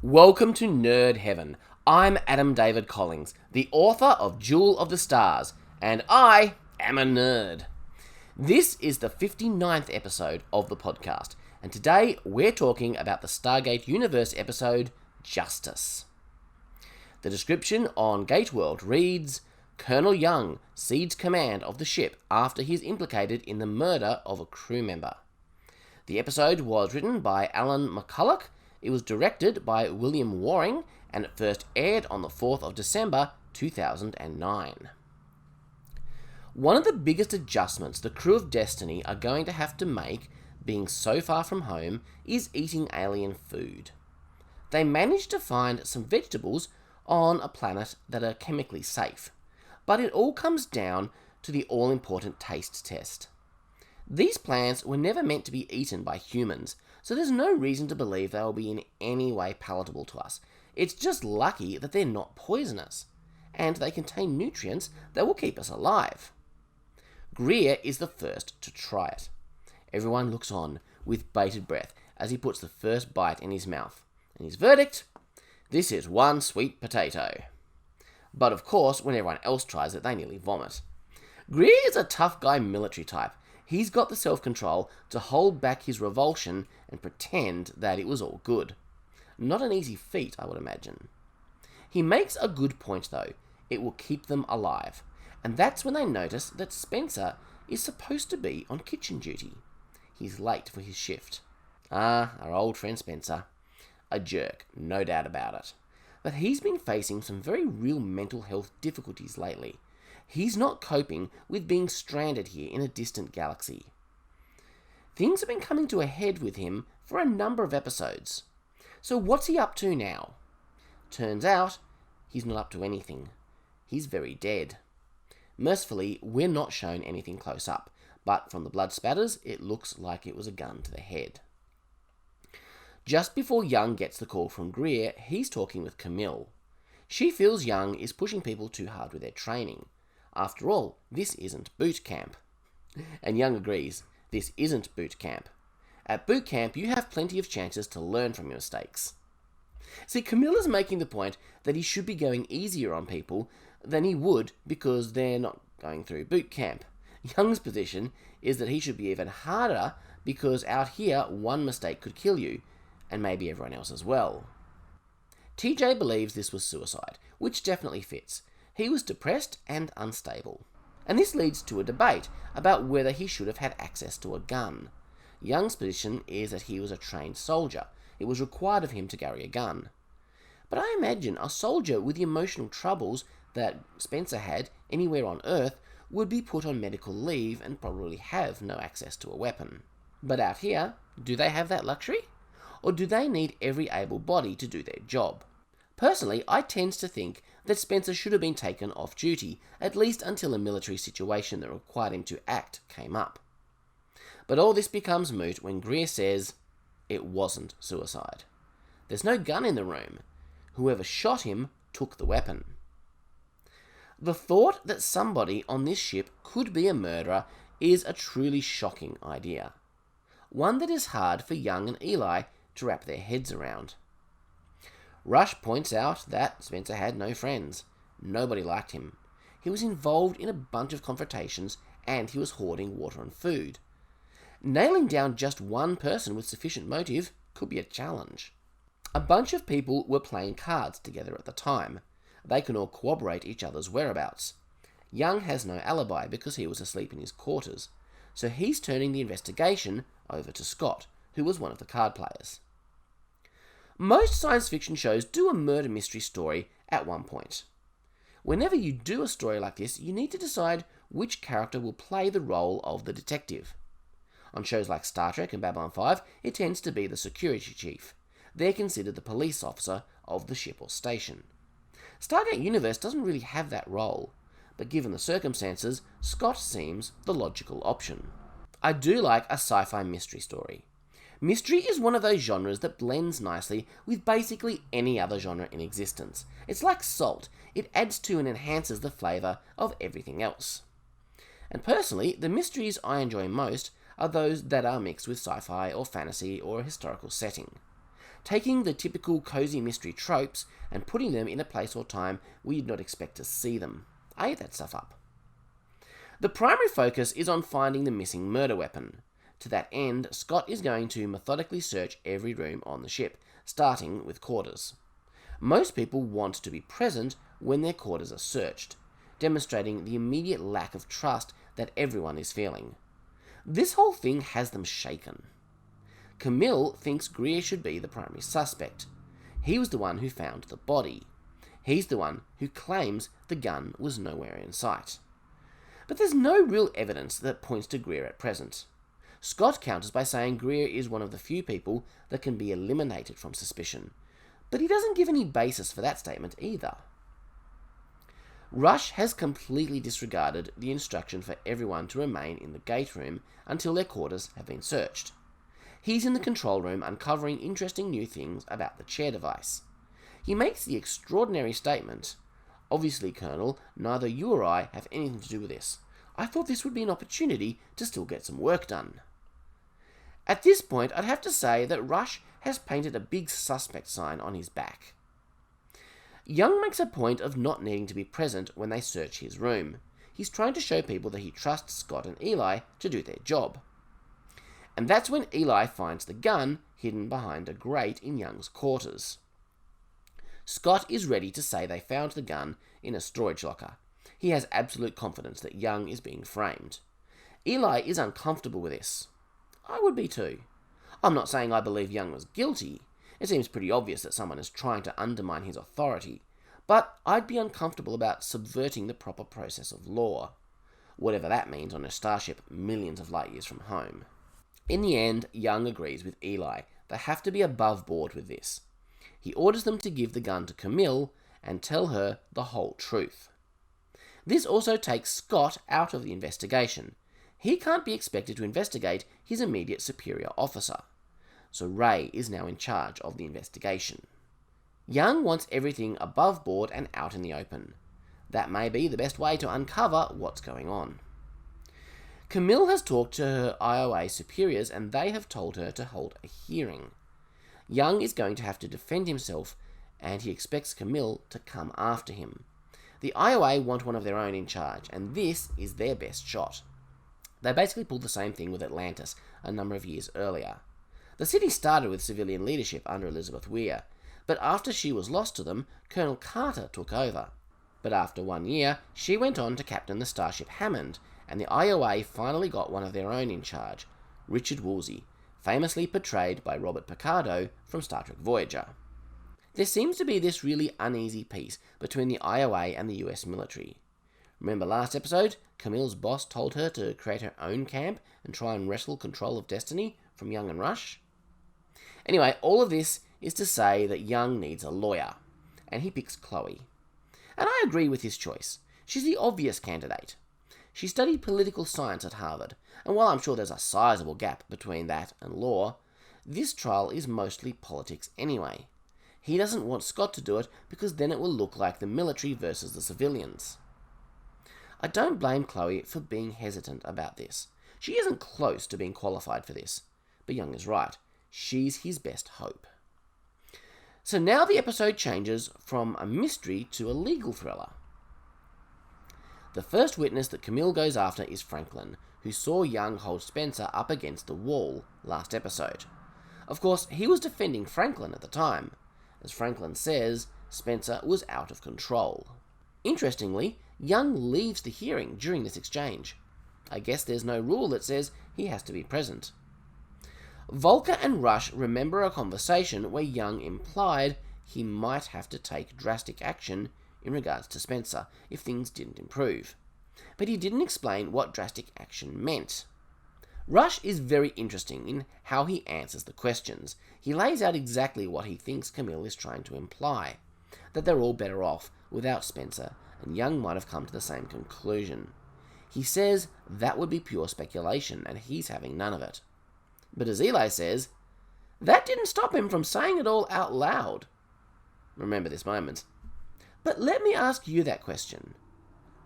Welcome to Nerd Heaven. I'm Adam David Collins, the author of Jewel of the Stars, and I am a nerd. This is the 59th episode of the podcast, and today we're talking about the Stargate Universe episode, Justice. The description on Gateworld reads, Colonel Young cedes command of the ship after he is implicated in the murder of a crew member. The episode was written by Alan McCulloch. It was directed by William Waring, and it first aired on the 4th of December 2009. One of the biggest adjustments the crew of Destiny are going to have to make, being so far from home, is eating alien food. They managed to find some vegetables on a planet that are chemically safe, but it all comes down to the all-important taste test. These plants were never meant to be eaten by humans, so there's no reason to believe they will be in any way palatable to us. It's just lucky that they're not poisonous, and they contain nutrients that will keep us alive. Greer is the first to try it. Everyone looks on with bated breath as he puts the first bite in his mouth, and his verdict? This is one sweet potato. But of course, when everyone else tries it, they nearly vomit. Greer is a tough guy military type. He's got the self-control to hold back his revulsion and pretend that it was all good. Not an easy feat, I would imagine. He makes a good point though. It will keep them alive. And that's when they notice that Spencer is supposed to be on kitchen duty. He's late for his shift. Our old friend Spencer. A jerk, no doubt about it. But he's been facing some very real mental health difficulties lately. He's not coping with being stranded here in a distant galaxy. Things have been coming to a head with him for a number of episodes. So what's he up to now? Turns out, he's not up to anything. He's very dead. Mercifully, we're not shown anything close up, but from the blood spatters, it looks like it was a gun to the head. Just before Young gets the call from Greer, he's talking with Camille. She feels Young is pushing people too hard with their training. After all, this isn't boot camp. And Young agrees, this isn't boot camp. At boot camp, you have plenty of chances to learn from your mistakes. See, Camilla's making the point that he should be going easier on people than he would because they're not going through boot camp. Young's position is that he should be even harder because out here, one mistake could kill you, and maybe everyone else as well. TJ believes this was suicide, which definitely fits. He was depressed and unstable. And this leads to a debate about whether he should have had access to a gun. Young's position is that he was a trained soldier. It was required of him to carry a gun. But I imagine a soldier with the emotional troubles that Spencer had anywhere on Earth would be put on medical leave and probably have no access to a weapon. But out here, do they have that luxury? Or do they need every able body to do their job? Personally, I tend to think that Spencer should have been taken off duty, at least until a military situation that required him to act came up. But all this becomes moot when Greer says, it wasn't suicide. There's no gun in the room. Whoever shot him took the weapon. The thought that somebody on this ship could be a murderer is a truly shocking idea. One that is hard for Young and Eli to wrap their heads around. Rush points out that Spencer had no friends. Nobody liked him. He was involved in a bunch of confrontations and he was hoarding water and food. Nailing down just one person with sufficient motive could be a challenge. A bunch of people were playing cards together at the time. They can all corroborate each other's whereabouts. Young has no alibi because he was asleep in his quarters, so he's turning the investigation over to Scott, who was one of the card players. Most science fiction shows do a murder mystery story at one point. Whenever you do a story like this, you need to decide which character will play the role of the detective. On shows like Star Trek and Babylon 5, it tends to be the security chief. They're considered the police officer of the ship or station. Stargate Universe doesn't really have that role, but given the circumstances, Scott seems the logical option. I do like a sci-fi mystery story. Mystery is one of those genres that blends nicely with basically any other genre in existence. It's like salt. It adds to and enhances the flavour of everything else. And personally, the mysteries I enjoy most are those that are mixed with sci-fi or fantasy or a historical setting. taking the typical cozy mystery tropes and putting them in a place or time where you'd not expect to see them. I ate that stuff up. The primary focus is on finding the missing murder weapon. To that end, Scott is going to methodically search every room on the ship, starting with quarters. Most people want to be present when their quarters are searched, demonstrating the immediate lack of trust that everyone is feeling. This whole thing has them shaken. Camille thinks Greer should be the primary suspect. He was the one who found the body. He's the one who claims the gun was nowhere in sight. But there's no real evidence that points to Greer at present. Scott counters by saying Greer is one of the few people that can be eliminated from suspicion, but he doesn't give any basis for that statement either. Rush has completely disregarded the instruction for everyone to remain in the gate room until their quarters have been searched. He's in the control room uncovering interesting new things about the chair device. He makes the extraordinary statement, "Obviously, Colonel, neither you or I have anything to do with this. I thought this would be an opportunity to still get some work done." At this point, I'd have to say that Rush has painted a big suspect sign on his back. Young makes a point of not needing to be present when they search his room. He's trying to show people that he trusts Scott and Eli to do their job. And that's when Eli finds the gun hidden behind a grate in Young's quarters. Scott is ready to say they found the gun in a storage locker. He has absolute confidence that Young is being framed. Eli is uncomfortable with this. I would be too. I'm not saying I believe Young was guilty. It seems pretty obvious that someone is trying to undermine his authority, but I'd be uncomfortable about subverting the proper process of law, whatever that means on a starship millions of light years from home. In the end, Young agrees with Eli. They have to be above board with this. He orders them to give the gun to Camille and tell her the whole truth. This also takes Scott out of the investigation. He can't be expected to investigate his immediate superior officer. So Ray is now in charge of the investigation. Young wants everything above board and out in the open. That may be the best way to uncover what's going on. Camille has talked to her IOA superiors and they have told her to hold a hearing. Young is going to have to defend himself and he expects Camille to come after him. The IOA want one of their own in charge and this is their best shot. They basically pulled the same thing with Atlantis a number of years earlier. The city started with civilian leadership under Elizabeth Weir, but after she was lost to them, Colonel Carter took over. But after 1 year, she went on to captain the starship Hammond, and the IOA finally got one of their own in charge, Richard Woolsey, famously portrayed by Robert Picardo from Star Trek Voyager. There seems to be this really uneasy peace between the IOA and the US military. Remember last episode, Camille's boss told her to create her own camp and try and wrestle control of Destiny from Young and Rush? Anyway, all of this is to say that Young needs a lawyer, and he picks Chloe. And I agree with his choice. She's the obvious candidate. She studied political science at Harvard, and while I'm sure there's a sizable gap between that and law, this trial is mostly politics anyway. He doesn't want Scott to do it because then it will look like the military versus the civilians. I don't blame Chloe for being hesitant about this. She isn't close to being qualified for this, but Young is right. She's his best hope. So now the episode changes from a mystery to a legal thriller. The first witness that Camille goes after is Franklin, who saw Young hold Spencer up against the wall last episode. Of course, he was defending Franklin at the time. As Franklin says, Spencer was out of control. Interestingly, Young leaves the hearing during this exchange. I guess there's no rule that says he has to be present. Volker and Rush remember a conversation where Young implied he might have to take drastic action in regards to Spencer if things didn't improve. But he didn't explain what drastic action meant. Rush is very interesting in how he answers the questions. He lays out exactly what he thinks Camille is trying to imply, that they're all better off without Spencer, and Young might have come to the same conclusion. He says that would be pure speculation, and he's having none of it. But as Eli says, that didn't stop him from saying it all out loud. Remember this moment. But let me ask you that question.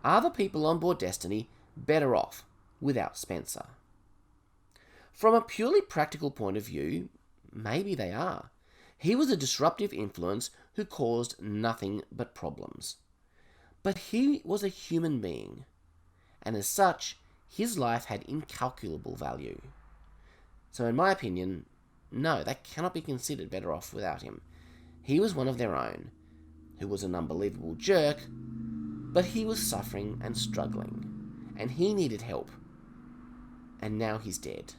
Are the people on board Destiny better off without Spencer? From a purely practical point of view, maybe they are. He was a disruptive influence who caused nothing but problems. But he was a human being, and as such, his life had incalculable value. So in my opinion, no, they cannot be considered better off without him. He was one of their own, who was an unbelievable jerk, but he was suffering and struggling, and he needed help. And now he's dead.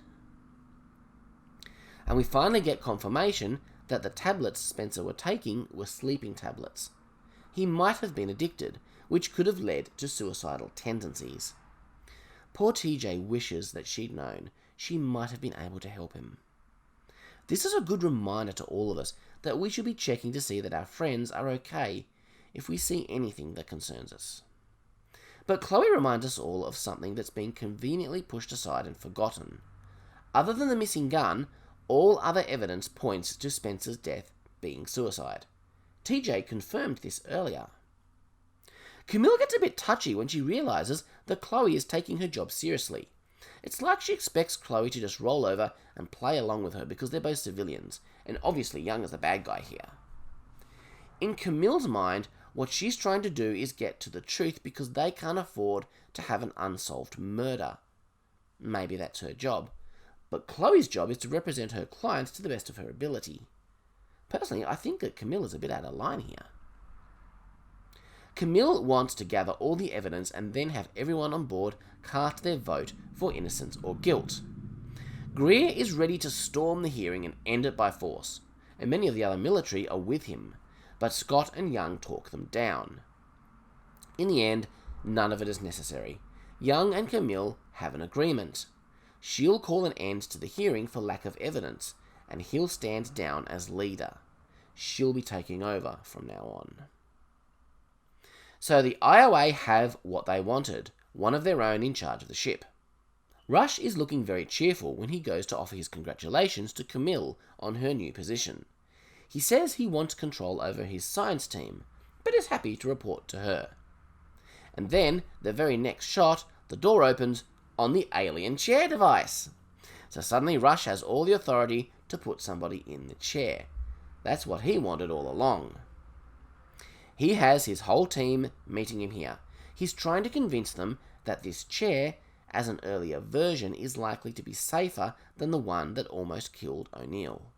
And we finally get confirmation that the tablets Spencer were taking were sleeping tablets. He might have been addicted, which could have led to suicidal tendencies. Poor TJ wishes that she'd known. She might have been able to help him. This is a good reminder to all of us that we should be checking to see that our friends are okay if we see anything that concerns us. But Chloe reminds us all of something that's been conveniently pushed aside and forgotten. Other than the missing gun, all other evidence points to Spencer's death being suicide. TJ confirmed this earlier. Camille gets a bit touchy when she realises that Chloe is taking her job seriously. It's like she expects Chloe to just roll over and play along with her because they're both civilians, and obviously Young is the bad guy here. In Camille's mind, what she's trying to do is get to the truth because they can't afford to have an unsolved murder. Maybe that's her job, but Chloe's job is to represent her clients to the best of her ability. Personally, I think that Camille is a bit out of line here. Camille wants to gather all the evidence and then have everyone on board cast their vote for innocence or guilt. Greer is ready to storm the hearing and end it by force, and many of the other military are with him, but Scott and Young talk them down. In the end, none of it is necessary. Young and Camille have an agreement. She'll call an end to the hearing for lack of evidence, and he'll stand down as leader. She'll be taking over from now on. So the IOA have what they wanted, one of their own in charge of the ship. Rush is looking very cheerful when he goes to offer his congratulations to Camille on her new position. He says he wants control over his science team, but is happy to report to her. And then, the very next shot, the door opens on the alien chair device. So suddenly Rush has all the authority to put somebody in the chair. That's what he wanted all along. He has his whole team meeting him here. He's trying to convince them that this chair, as an earlier version, is likely to be safer than the one that almost killed O'Neill.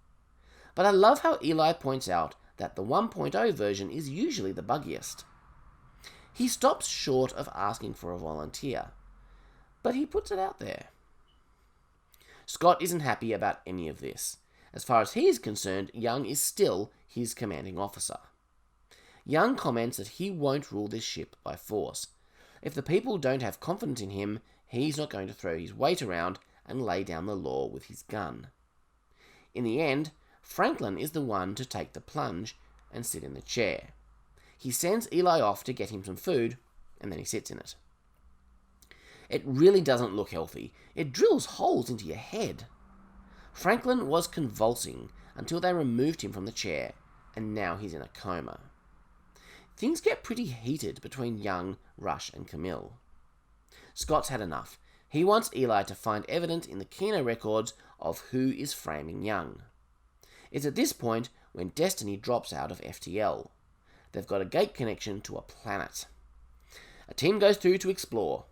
But I love how Eli points out that the 1.0 version is usually the buggiest. He stops short of asking for a volunteer, but he puts it out there. Scott isn't happy about any of this. As far as he is concerned, Young is still his commanding officer. Young comments that he won't rule this ship by force. If the people don't have confidence in him, he's not going to throw his weight around and lay down the law with his gun. In the end, Franklin is the one to take the plunge and sit in the chair. He sends Eli off to get him some food, and then he sits in it. It really doesn't look healthy. It drills holes into your head. Franklin was convulsing until they removed him from the chair, and now he's in a coma. Things get pretty heated between Young, Rush, and Camille. Scott's had enough. He wants Eli to find evidence in the Kino records of who is framing Young. It's at this point when Destiny drops out of FTL. They've got a gate connection to a planet. A team goes through to explore.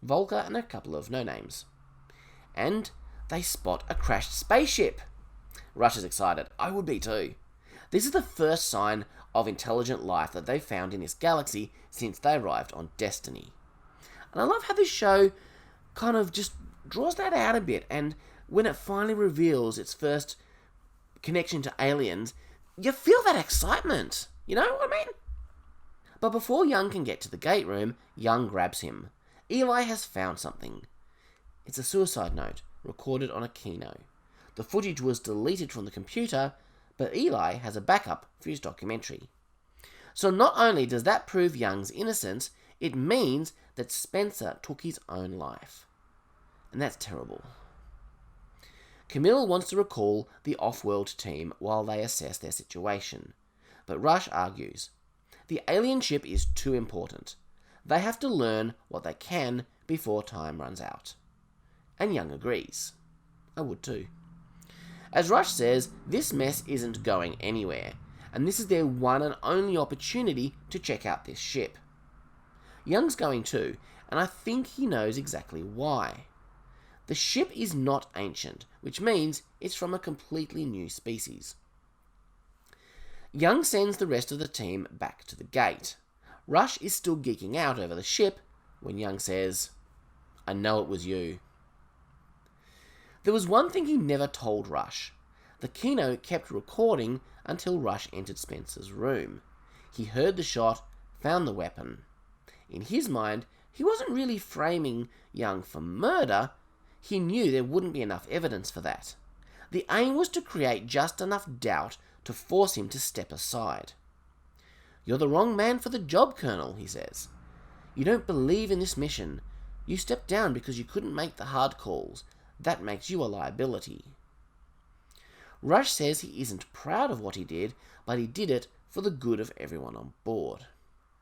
Volker and a couple of no-names. And they spot a crashed spaceship. Rush is excited. I would be too. This is the first sign of intelligent life that they've found in this galaxy since they arrived on Destiny. And I love how this show kind of just draws that out a bit, and when it finally reveals its first connection to aliens, you feel that excitement. You know what I mean? But before Young can get to the gate room, Young grabs him. Eli has found something. It's a suicide note recorded on a Kino. The footage was deleted from the computer, but Eli has a backup for his documentary. So not only does that prove Young's innocence, it means that Spencer took his own life. And that's terrible. Camille wants to recall the off-world team while they assess their situation, but Rush argues. The alien ship is too important. They have to learn what they can before time runs out. And Young agrees. I would too. As Rush says, this mess isn't going anywhere, and this is their one and only opportunity to check out this ship. Young's going too, and I think he knows exactly why. The ship is not ancient, which means it's from a completely new species. Young sends the rest of the team back to the gate. Rush is still geeking out over the ship when Young says, "I know it was you." There was one thing he never told Rush. The Kino kept recording until Rush entered Spencer's room. He heard the shot, found the weapon. In his mind, he wasn't really framing Young for murder. He knew there wouldn't be enough evidence for that. The aim was to create just enough doubt to force him to step aside. "You're the wrong man for the job, Colonel," he says. "You don't believe in this mission. You stepped down because you couldn't make the hard calls. That makes you a liability." Rush says he isn't proud of what he did, but he did it for the good of everyone on board.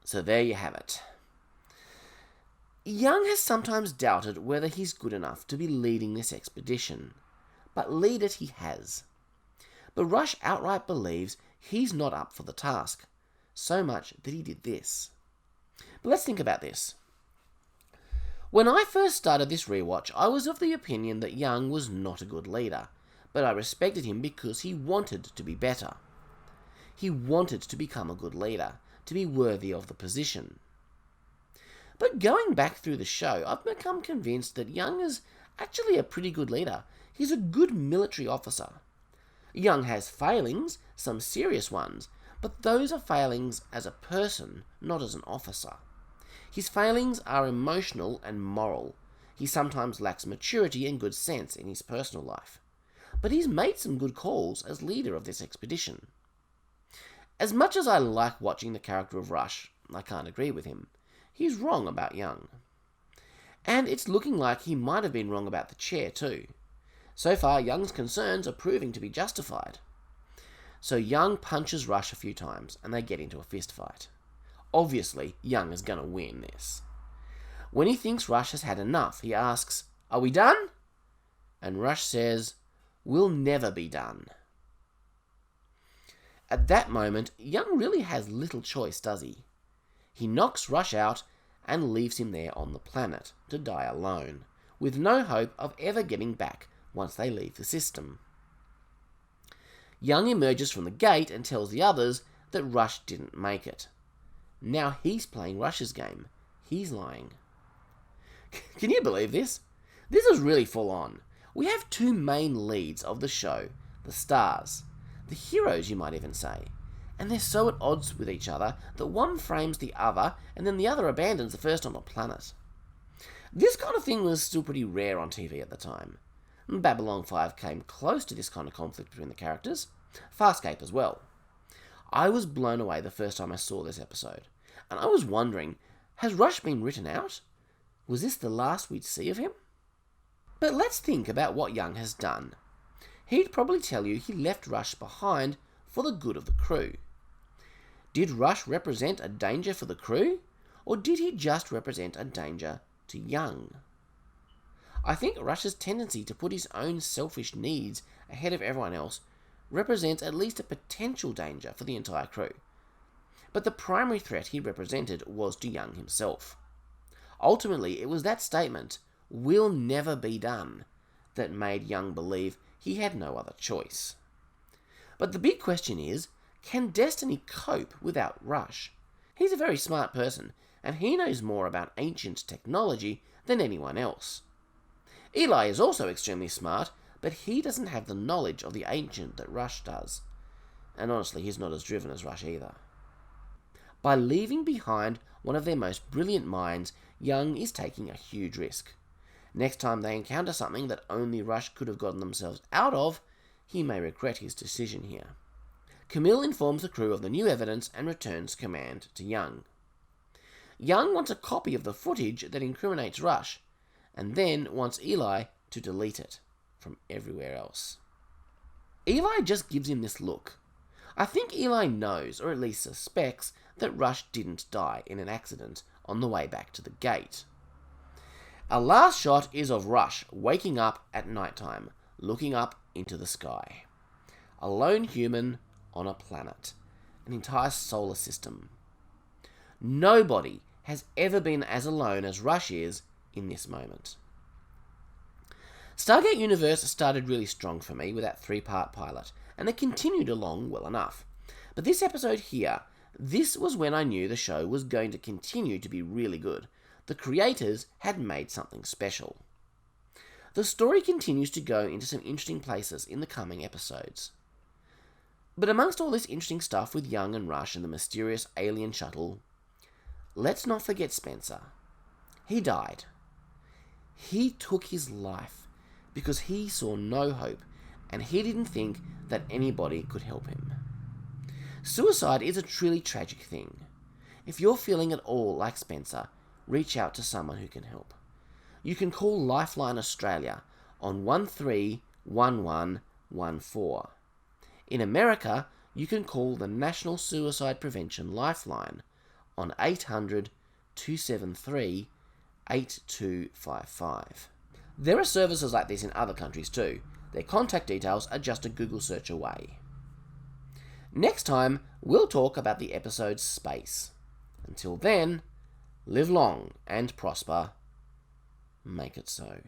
So there you have it. Young has sometimes doubted whether he's good enough to be leading this expedition, but lead it he has. But Rush outright believes he's not up for the task, so much that he did this. But let's think about this. When I first started this rewatch, I was of the opinion that Young was not a good leader, but I respected him because he wanted to be better. He wanted to become a good leader, to be worthy of the position. But going back through the show, I've become convinced that Young is actually a pretty good leader. He's a good military officer. Young has failings, some serious ones, but those are failings as a person, not as an officer. His failings are emotional and moral. He sometimes lacks maturity and good sense in his personal life. But he's made some good calls as leader of this expedition. As much as I like watching the character of Rush, I can't agree with him. He's wrong about Young. And it's looking like he might have been wrong about the chair too. So far, Young's concerns are proving to be justified. So Young punches Rush a few times, and they get into a fist fight. Obviously, Young is going to win this. When he thinks Rush has had enough, he asks, "Are we done?" And Rush says, "We'll never be done." At that moment, Young really has little choice, does he? He knocks Rush out and leaves him there on the planet to die alone, with no hope of ever getting back once they leave the system. Young emerges from the gate and tells the others that Rush didn't make it. Now he's playing Rush's game. He's lying. Can you believe this? This is really full on. We have two main leads of the show, the stars, the heroes you might even say, and they're so at odds with each other that one frames the other and then the other abandons the first on the planet. This kind of thing was still pretty rare on TV at the time. Babylon 5 came close to this kind of conflict between the characters. Farscape as well. I was blown away the first time I saw this episode, and I was wondering, has Rush been written out? Was this the last we'd see of him? But let's think about what Young has done. He'd probably tell you he left Rush behind for the good of the crew. Did Rush represent a danger for the crew, or did he just represent a danger to Young? I think Rush's tendency to put his own selfish needs ahead of everyone else represents at least a potential danger for the entire crew. But the primary threat he represented was to Young himself. Ultimately, it was that statement, "We'll never be done," that made Young believe he had no other choice. But the big question is, can Destiny cope without Rush? He's a very smart person, and he knows more about ancient technology than anyone else. Eli is also extremely smart, but he doesn't have the knowledge of the ancient that Rush does. And honestly, he's not as driven as Rush either. By leaving behind one of their most brilliant minds, Young is taking a huge risk. Next time they encounter something that only Rush could have gotten themselves out of, he may regret his decision here. Camille informs the crew of the new evidence and returns command to Young. Young wants a copy of the footage that incriminates Rush, and then wants Eli to delete it from everywhere else. Eli just gives him this look. I think Eli knows, or at least suspects, that Rush didn't die in an accident on the way back to the gate. Our last shot is of Rush waking up at nighttime, looking up into the sky. A lone human on a planet, an entire solar system. Nobody has ever been as alone as Rush is in this moment. Stargate Universe started really strong for me with that 3-part pilot, and it continued along well enough. But this episode here, this was when I knew the show was going to continue to be really good. The creators had made something special. The story continues to go into some interesting places in the coming episodes. But amongst all this interesting stuff with Young and Rush and the mysterious alien shuttle, let's not forget Spencer. He died. He took his life because he saw no hope and he didn't think that anybody could help him. Suicide is a truly tragic thing. If you're feeling at all like Spencer, reach out to someone who can help. You can call Lifeline Australia on 131114. In America, you can call the National Suicide Prevention Lifeline on 800-273-8255. There are services like this in other countries too. Their contact details are just a Google search away. Next time, we'll talk about the episode Space. Until then, live long and prosper. Make it so.